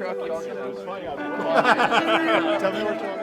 truck. Tell me where to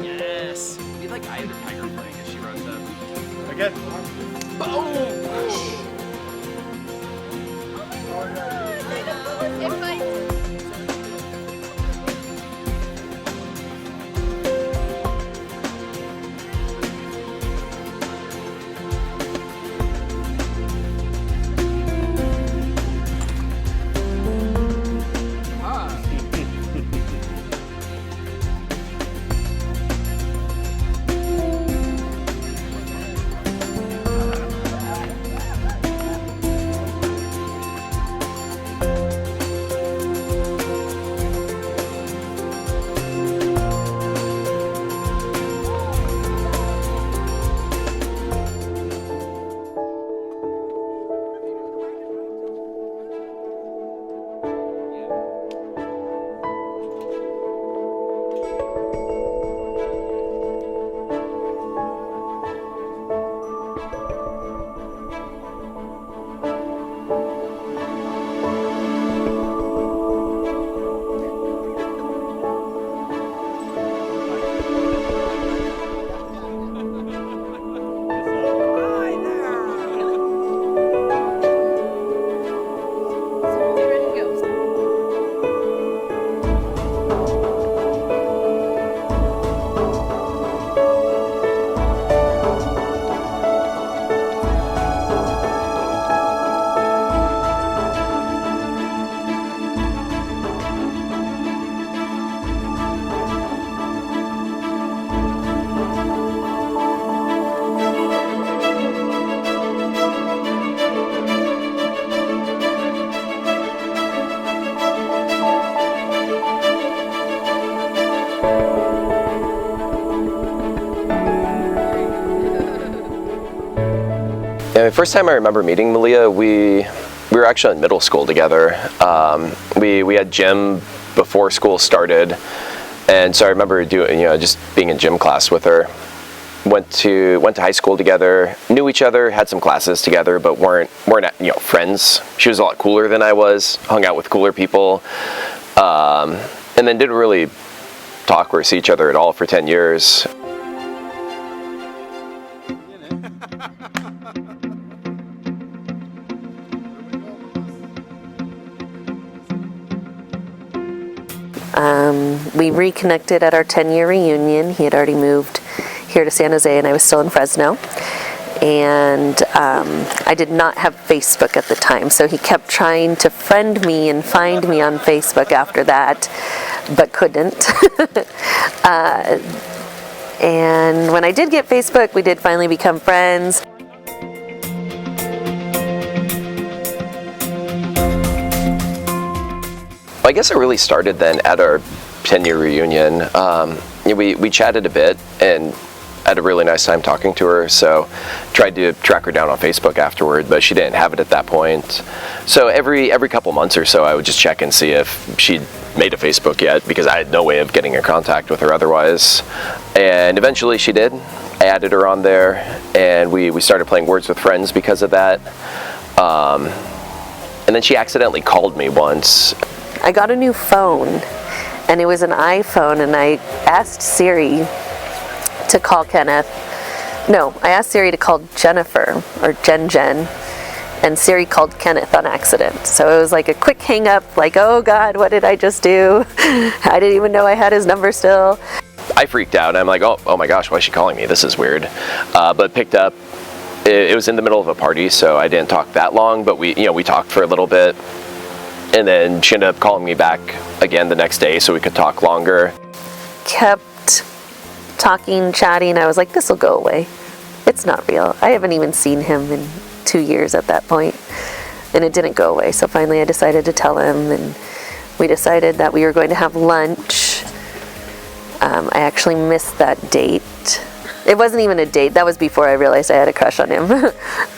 Yes. It'd be like Eye of the Tiger playing as she runs up. Again. Yeah, the first time I remember meeting Malia, we were actually in middle school together. We had gym before school started, and so I remember doing, just being in gym class with her. Went to high school together, knew each other, had some classes together, but weren't friends. She was a lot cooler than I was, hung out with cooler people, and then didn't really talk or see each other at all for 10 years. We reconnected at our 10-year reunion. He had already moved here to San Jose, and I was still in Fresno. And I did not have Facebook at the time, so he kept trying to friend me and find me on Facebook after that, but couldn't. And when I did get Facebook, we did finally become friends. I guess it really started then at our 10-year reunion. We chatted a bit and had a really nice time talking to her, so tried to track her down on Facebook afterward, but she didn't have it at that point. So every couple months or so I would just check and see if she'd made a Facebook yet, because I had no way of getting in contact with her otherwise. And eventually she did. I added her on there, and we started playing Words with Friends because of that. And then she accidentally called me once. I got a new phone, and it was an iPhone, and I asked Siri to call Kenneth. No, I asked Siri to call Jennifer, or Jen, and Siri called Kenneth on accident. So it was like a quick hang up, like, oh God, what did I just do? I didn't even know I had his number still. I freaked out. I'm like, oh my gosh, why is she calling me? This is weird. But picked up. It was in the middle of a party, so I didn't talk that long, but we talked for a little bit. And then she ended up calling me back again the next day so we could talk longer. Kept talking, chatting. I was like, this will go away. It's not real. I haven't even seen him in 2 years at that point, and it didn't go away. So finally I decided to tell him, and we decided that we were going to have lunch. I actually missed that date. It wasn't even a date. That was before I realized I had a crush on him.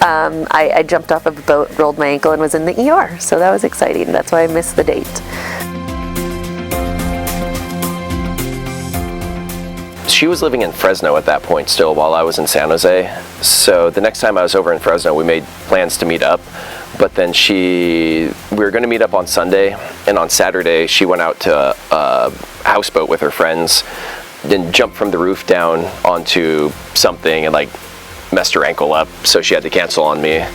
I jumped off of a boat, rolled my ankle, and was in the ER. So that was exciting. That's why I missed the date. She was living in Fresno at that point still while I was in San Jose. So the next time I was over in Fresno, we made plans to meet up. But then we were going to meet up on Sunday, and on Saturday she went out to a houseboat with her friends, then jumped from the roof down onto something and like messed her ankle up, so she had to cancel on me.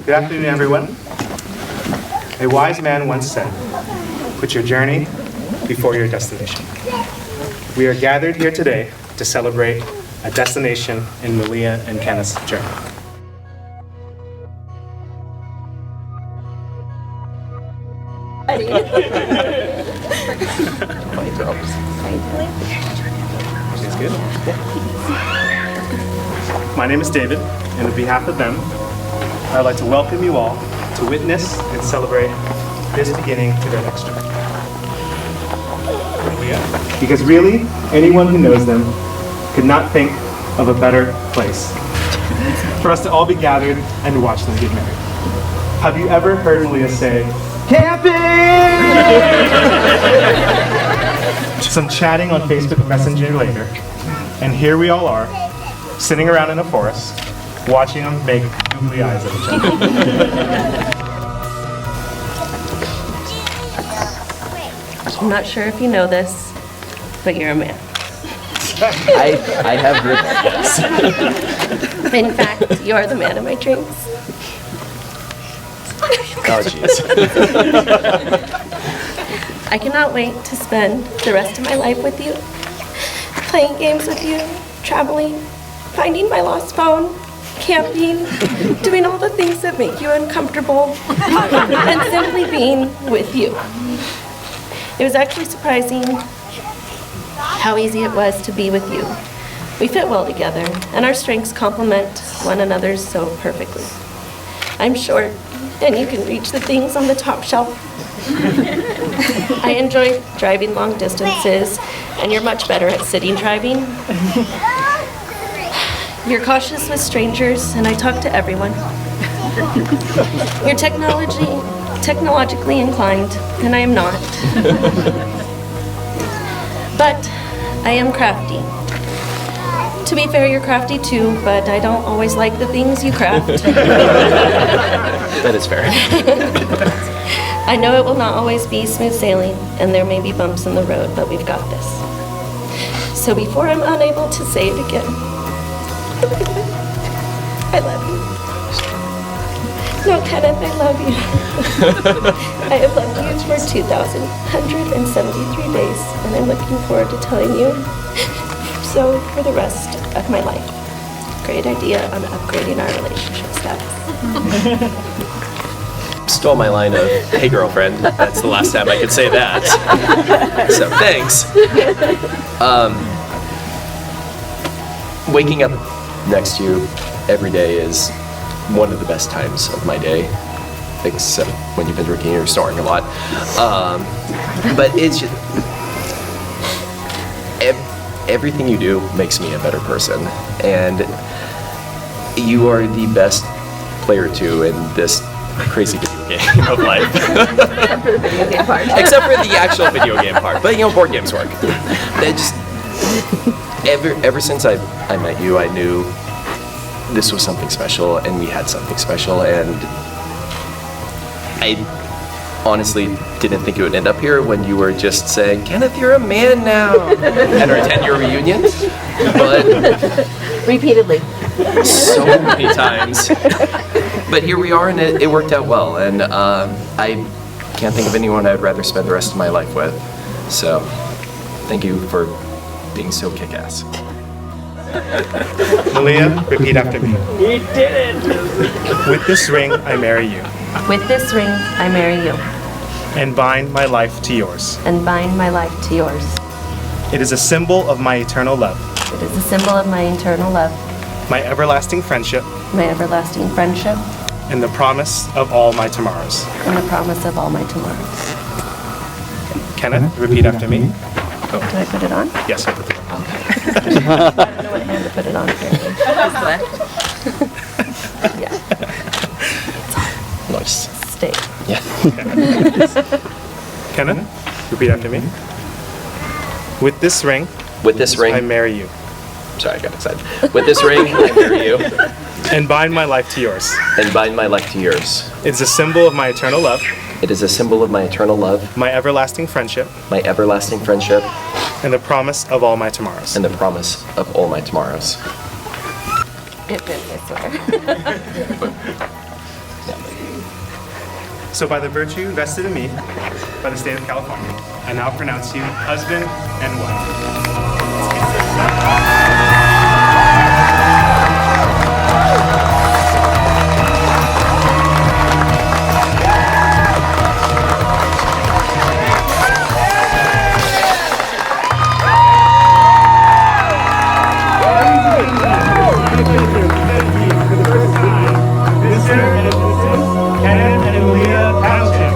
Good afternoon, everyone. A wise man once said, "Put your journey before your destination." We are gathered here today to celebrate a destination in Malia and Kenneth's journey. She's good. My name is David, and on behalf of them, I'd like to welcome you all to witness and celebrate this beginning to their next journey. Because really, anyone who knows them could not think of a better place for us to all be gathered and watch them get married. Have you ever heard Malia say, "Camping!" Some chatting on Facebook Messenger later, and here we all are, sitting around in a forest, watching them make googly eyes at each other. I'm not sure if you know this, but you're a man. I have heard that. In fact, you're the man of my dreams. Oh, jeez. I cannot wait to spend the rest of my life with you, playing games with you, traveling, finding my lost phone, camping, doing all the things that make you uncomfortable, and simply being with you. It was actually surprising how easy it was to be with you. We fit well together, and our strengths complement one another so perfectly. I'm short, and you can reach the things on the top shelf. I enjoy driving long distances, and you're much better at sitting driving. You're cautious with strangers, and I talk to everyone. You're technologically inclined, and I am not. But I am crafty. To be fair, you're crafty too, but I don't always like the things you craft. That is fair. I know it will not always be smooth sailing, and there may be bumps in the road, but we've got this. So before I'm unable to say it again, I love you. No, Kenneth, I love you. I have loved you for 2,173 days, and I'm looking forward to telling you so for the rest of my life. Great idea on upgrading our relationship status. Stole my line of, hey girlfriend. That's the last time I could say that. So thanks. Waking up next to you every day is one of the best times of my day, except when you've been drinking or snoring a lot. But it's just, everything you do makes me a better person, and you are the best player too in this crazy video game of life. Except for the actual video game part, but board games work. They just ever since I met you, I knew this was something special, and we had something special, and I honestly didn't think it would end up here when you were just saying, Kenneth, you're a man now, at our 10-year reunion. But Repeatedly. so many times. But here we are, and it worked out well, and I can't think of anyone I'd rather spend the rest of my life with. So thank you for being so kick-ass. Malia, repeat after me. You did it! With this ring, I marry you. With this ring, I marry you, And bind my life to yours. and bind my life to yours. It is a symbol of my eternal love, It is a symbol of my eternal love, my everlasting friendship, my everlasting friendship, and the promise of all my tomorrows. and the promise of all my tomorrows. Kenneth, repeat after me. Do I put it on? Yes, I put it on. I don't know what hand to put it on. Yeah, Nice. stay. Yeah. Kenneth, repeat after me. With this ring, With this I ring, marry you. sorry, I got excited. With this ring, I marry you, And bind my life to yours. and bind my life to yours. It is a symbol of my eternal love, It is a symbol of my eternal love, my everlasting friendship, my everlasting friendship, and the promise of all my tomorrows. and the promise of all my tomorrows. It fits, I swear. So by the virtue vested in me by the state of California, I now pronounce you husband and wife. Mr. and Mrs. Kenneth and Malia Township.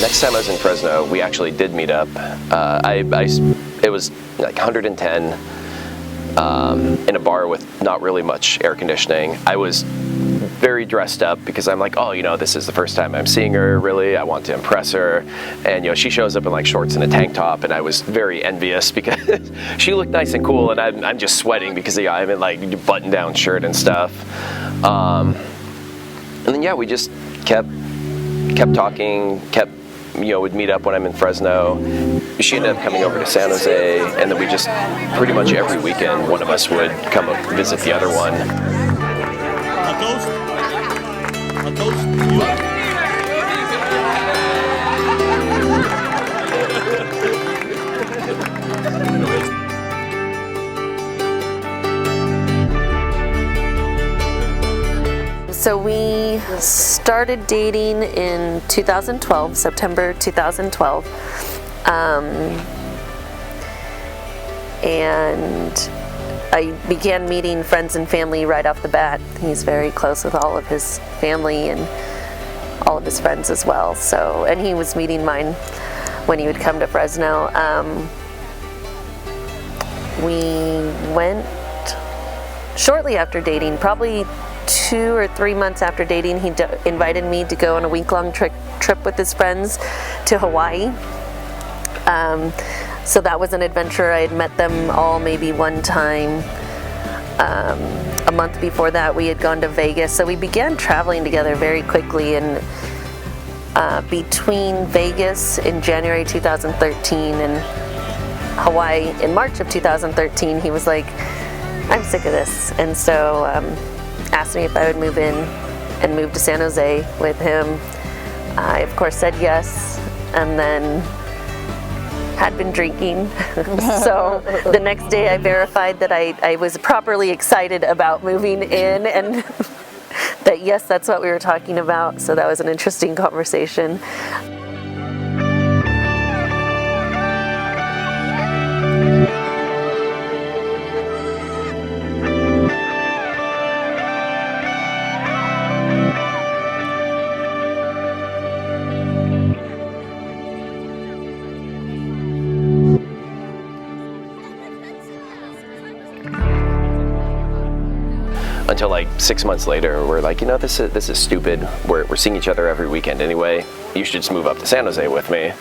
Next time I was in Fresno, we actually did meet up. It was like 110 in a bar with not really much air conditioning. I was very dressed up because I'm like, oh, this is the first time I'm seeing her, really. I want to impress her. And, she shows up in like shorts and a tank top, and I was very envious because she looked nice and cool, and I'm just sweating because I'm in like button-down shirt and stuff. And then, yeah, we just kept talking, would meet up when I'm in Fresno. She ended up coming over to San Jose, and then we just pretty much every weekend, one of us would come up visit the other one. A toast. So we started dating in 2012, September 2012. And I began meeting friends and family right off the bat. He's very close with all of his family and all of his friends as well. So, and he was meeting mine when he would come to Fresno. We went shortly after dating, probably 2 or 3 months after dating. He invited me to go on a week-long trip with his friends to Hawaii. So that was an adventure. I had met them all maybe one time. A month before that, we had gone to Vegas. So we began traveling together very quickly. And between Vegas in January 2013 and Hawaii in March of 2013, he was like, I'm sick of this. And so asked me if I would move in and move to San Jose with him. I, of course, said yes. And then had been drinking. So the next day I verified that I was properly excited about moving in and that yes, that's what we were talking about. So that was an interesting conversation. Until like 6 months later, we're like, this is stupid. We're seeing each other every weekend anyway. You should just move up to San Jose with me.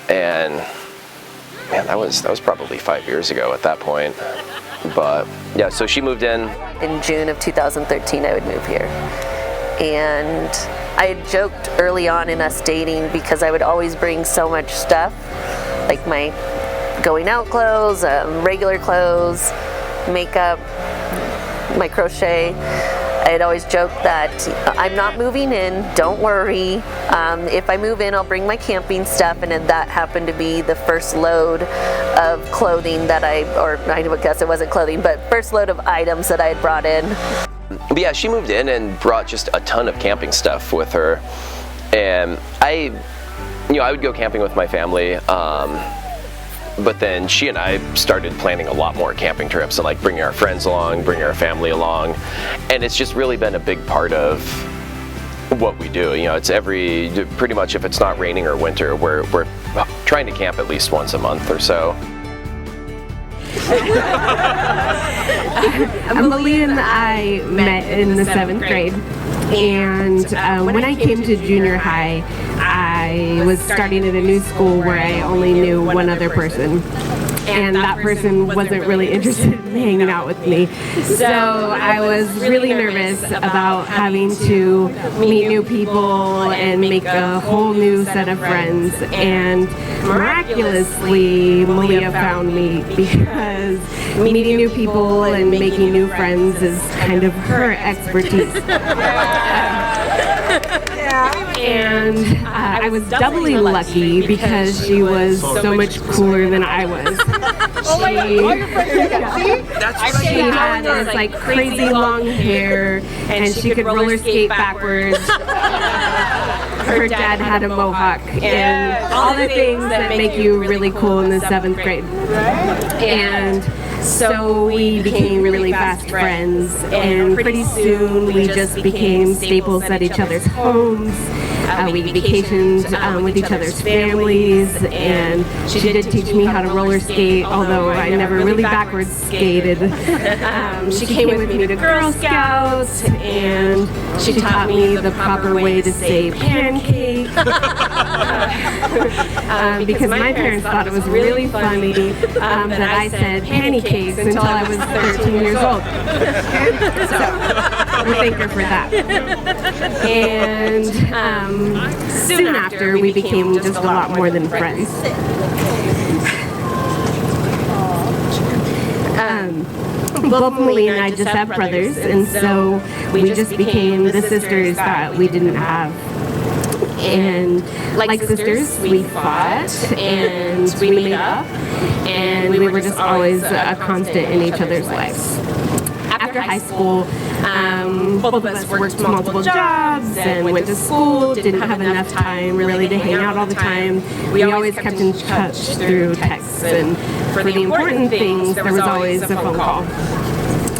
And man, that was probably 5 years ago at that point. But yeah, so she moved in. In June of 2013, I would move here. And I had joked early on in us dating because I would always bring so much stuff, like my going out clothes, regular clothes, makeup, my crochet. I had always joked that I'm not moving in, don't worry. If I move in, I'll bring my camping stuff, and then that happened to be the first load of clothing that I guess it wasn't clothing, but first load of items that I had brought in. But yeah, she moved in and brought just a ton of camping stuff with her. And I would go camping with my family. But then she and I started planning a lot more camping trips and like bringing our friends along, bringing our family along. And it's just really been a big part of what we do. It's pretty much if it's not raining or winter, we're trying to camp at least once a month or so. Malia and I met in the 7th grade, and when I came to junior high, I was starting at a new school where I only knew one other person, and that person wasn't really interested in hanging out with me. So I was really nervous about having to meet new people and make a whole new set of friends. And miraculously, Malia found me because meeting new people and making new friends is kind of her expertise. And I was doubly lucky because she was so much cooler than I was. She had this like crazy long hair, and she could roller skate backwards. Her dad had a mohawk, and all the things that make you really cool in the 7th grade. And so we became really fast friends, and pretty soon we just became staples at each other's homes. We vacationed with each other's families, and she did teach me how to roller skate, although I never really backwards skated. She came with me to Girl Scouts, and she taught me the proper way to say pancake. Because my parents thought it was really funny that I said pancakes until I was 13 years old. So we thank her for that. And soon after, we became just a lot more than friends. Both Malia and I just have brothers, and so we just became the sisters that we didn't have. And like sisters, we fought and we made up, and we were just always a constant in each other's lives. After high school, both of us worked multiple jobs and went to school, didn't have enough time really to hang out all the time. We always kept in touch through texts, and for the important things, there was always a phone call.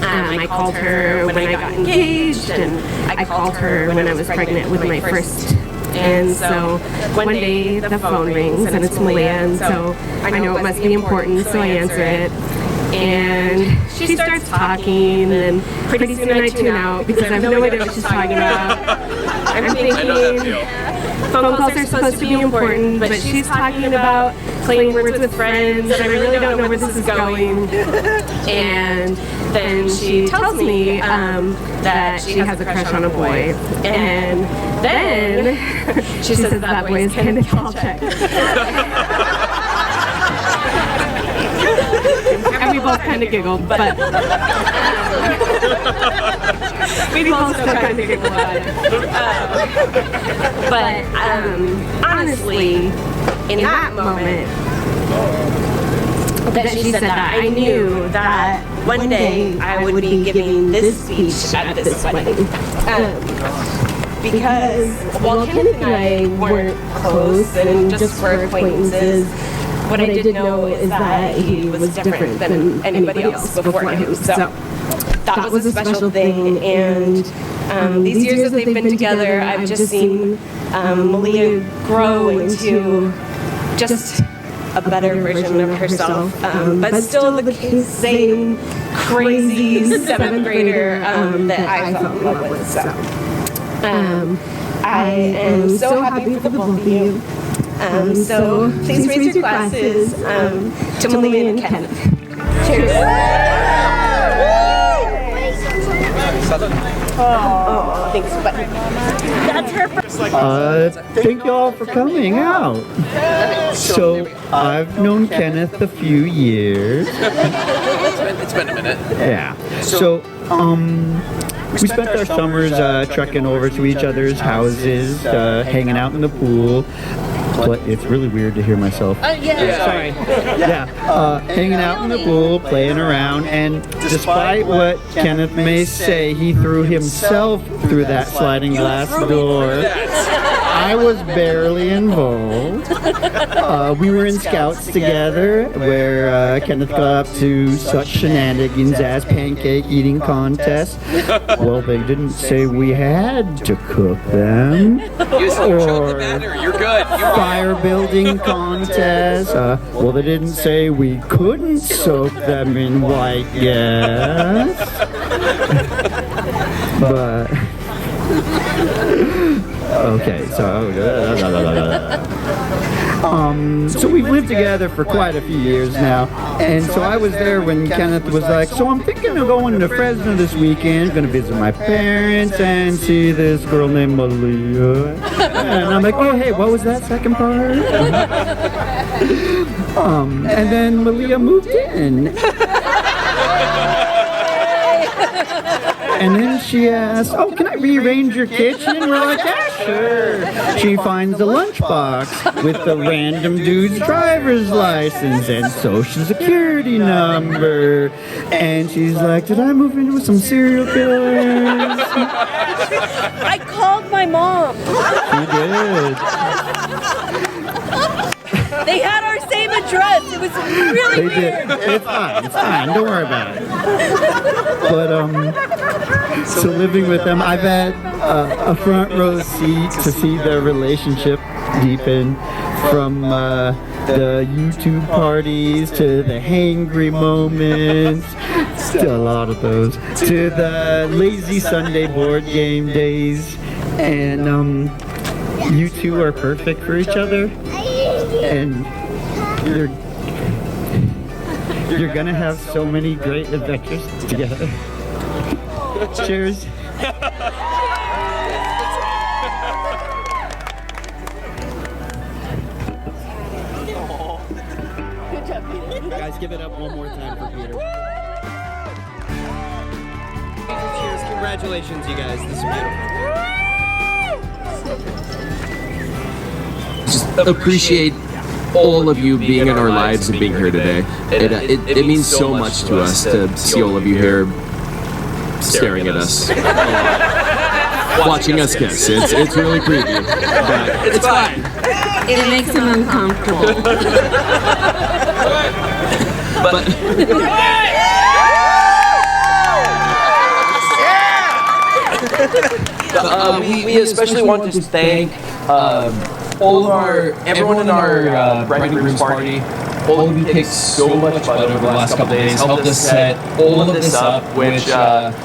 I called her when I got engaged, and I called her when I was pregnant with my first. And so one day the phone rings and it's Malia, and so I know it must be important, so I answer it. And she starts talking, and pretty soon I tune out because I have no idea what she's talking about. I'm thinking phone calls are supposed to be important, but she's talking about playing words with friends, and I really don't know where this is going. And then she tells me that she has a crush on a boy, and then she says that boy is Kenneth Palchek. And we both kind of giggled, but we both still kind of giggled about it. But honestly, in that moment that she said that, I knew that one day I would be giving this speech at this wedding. Because while Kenneth and I weren't close and just were acquaintances, what I did know is that he was different than anybody else before him. So that was a special thing. And these years that they've been together, I've just seen Malia grow into just a better version of herself, but still the same crazy 7th grader that I fell in love with. So I am so happy for the both of you. So please raise your glasses to Malia and Kenneth. Cheers. Oh, thanks. But that's her. Thank you all for coming out. So I've known Kenneth a few years. It's been a minute. Yeah. So we spent our summers trekking over to each other's houses, hanging out in the pool. But it's really weird to hear myself. Sorry. Hanging out in the pool, playing around, and despite what Kenneth may say, he threw himself through that sliding glass door. I was barely involved. We were in Scouts together, where Kenneth got up to such shenanigans as pancake eating contests. Well, they didn't say we had to cook them. Or You're good. fire building contests. Well, they didn't say we couldn't soak them in white gas. But okay, so we've lived together for quite a few years now, and so I was there when Kenneth was like, so I'm thinking of going to Fresno this weekend, gonna visit my parents and see this girl named Malia. And I'm like, oh hey, what was that second part? And then Malia moved in. And then she asked, oh, can I rearrange your kitchen? And we're like, yeah, sure. She finds a lunchbox with the random dude's driver's license and social security number. And she's like, did I move in with some serial killers? I called my mom. She did. They had our same the dress. It was really They did. It's fine. It's fine. Don't worry about it. But so living with them, I've had a front row seat to see their relationship deepen, from the YouTube parties to the hangry moments, still a lot of those, to the lazy Sunday board game days, and you two are perfect for each other, and you're gonna have so many great adventures together. Cheers. Guys, give it up one more time for Peter. Cheers. Congratulations, you guys. This is beautiful. Just appreciate all of you being in our lives and being here today. It means so much to us to see all of you here staring at us, watching us kiss. It's really creepy, but it's fine. It makes him uncomfortable. But we especially want to just thank everyone in our bride and groom's party. All of you kicked so much butt over the last couple days, helped us set all of this up, which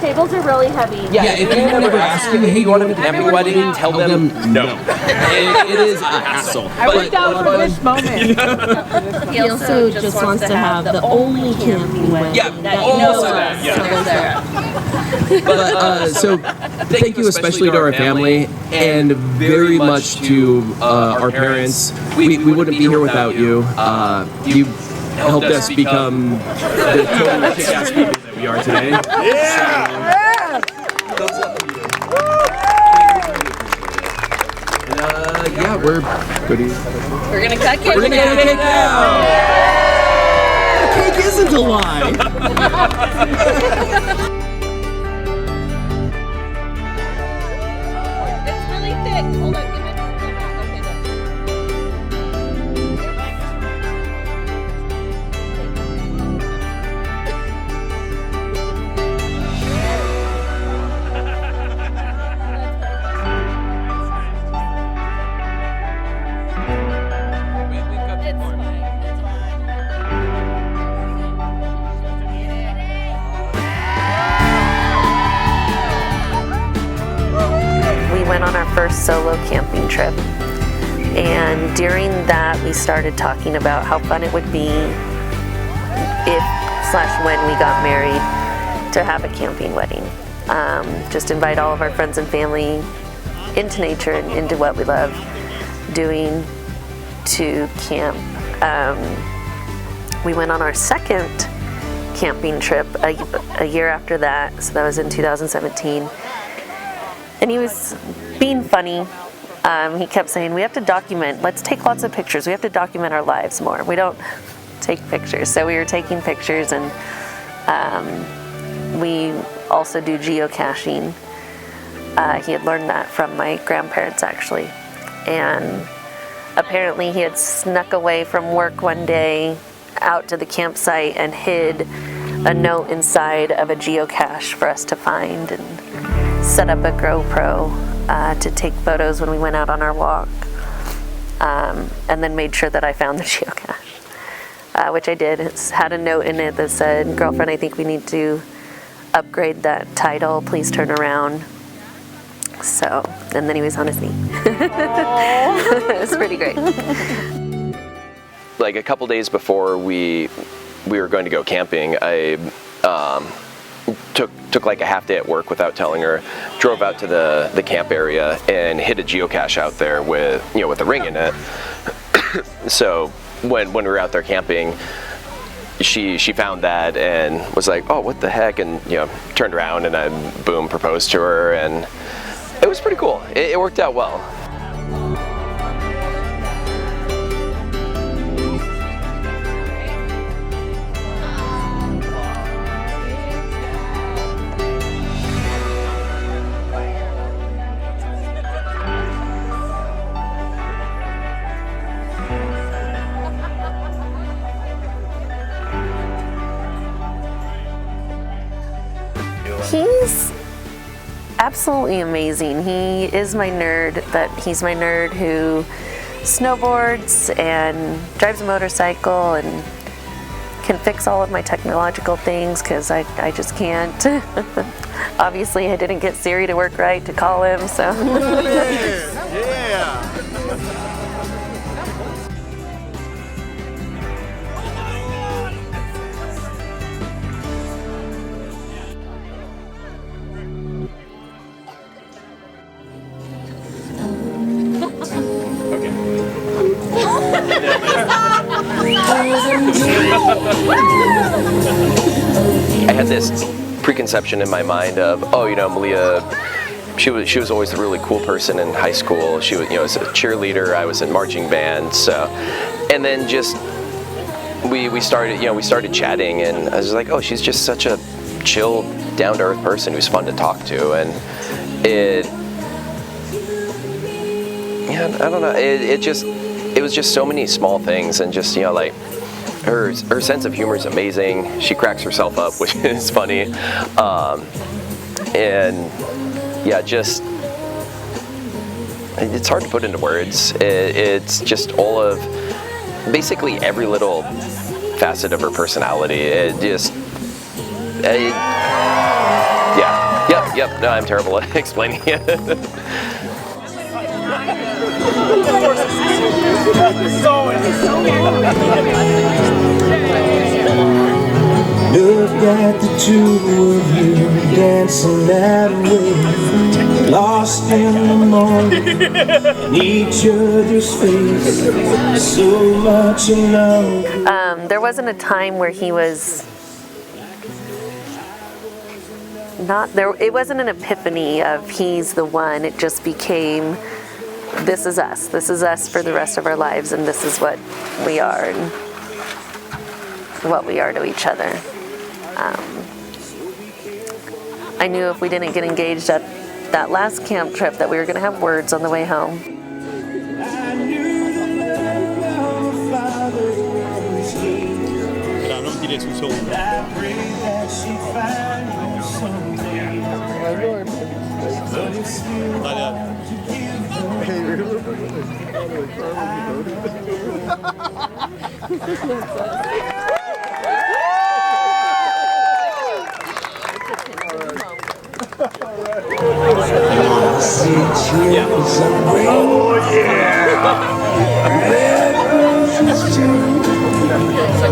Tables are really heavy. yeah, if anyone ever asks you, hey, you want a camping wedding, tell them no. It is a hassle. I was down for this moment. He also just wants to have the only camping wedding Yeah, that also knows that, us. yeah. But so thank you especially to our family and very much to our parents. We wouldn't be here without you. You helped us become the total kick-ass people that we are today. And, yeah, we're good. We're gonna cut cake. We're gonna get a cake now. The cake isn't a lie. It's really thick. Hold on. Give it. Okay, there. We went on our first solo camping trip, and during that we started talking about how fun it would be if/when we got married to have a camping wedding. Just invite all of our friends and family into nature and into what we love doing, to camp. We went on our second camping trip a year after that, so that was in 2017. And he was being funny. He kept saying, we have to document, let's take lots of pictures. We have to document our lives more. We don't take pictures. So we were taking pictures, and we also do geocaching. He had learned that from my grandparents, actually. And apparently he had snuck away from work one day out to the campsite and hid a note inside of a geocache for us to find, and set up a GoPro to take photos when we went out on our walk, and then made sure that I found the geocache, which I did. It had a note in it that said, "Girlfriend, I think we need to upgrade that title. Please turn around." So, and then he was on his knee. It was pretty great. Like a couple days before we were going to go camping, I took like a half day at work without telling her, drove out to the camp area and hid a geocache out there with a ring in it. So when we were out there camping, she found that and was like, oh, what the heck, and turned around, and I boom proposed to her, and it was pretty cool. It worked out well. He's absolutely amazing. He is my nerd, but he's my nerd who snowboards and drives a motorcycle and can fix all of my technological things because I just can't. Obviously, I didn't get Siri to work right to call him, so. Yeah. I had this preconception in my mind of, oh, you know, Malia, she was always a really cool person in high school. She was, you know, was a cheerleader. I was in marching band. So, and then just we started chatting, and I was like, oh, she's just such a chill, down to earth person who's fun to talk to, and I don't know. It was just so many small things, and just, you know, like her sense of humor is amazing. She cracks herself up, which is funny, and yeah, just it's hard to put into words. It's just all of basically every little facet of her personality. It just yep. No, I'm terrible at explaining it. Look at the two of you dancing that way, lost in the moment, in each other's face, so much in love. There wasn't a time where he was not there. It wasn't an epiphany of he's the one. It just became, this is us. This is us for the rest of our lives, and this is what we are and what we are to each other. I knew if we didn't get engaged at that last camp trip that we were going to have words on the way home.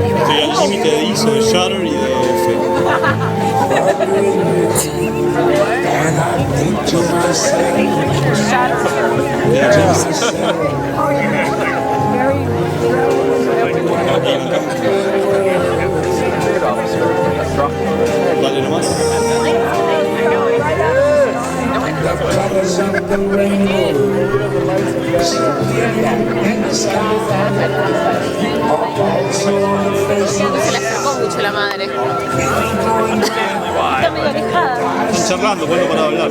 Estoy al límite de ISO, de shutter y de F. Dale nomás. Se le acercó mucho la madre. Está medio alejada. Están charlando, bueno para hablar.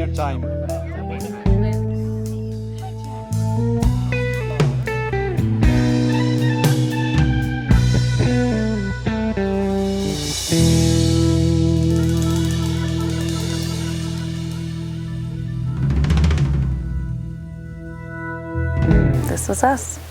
that time. This was us.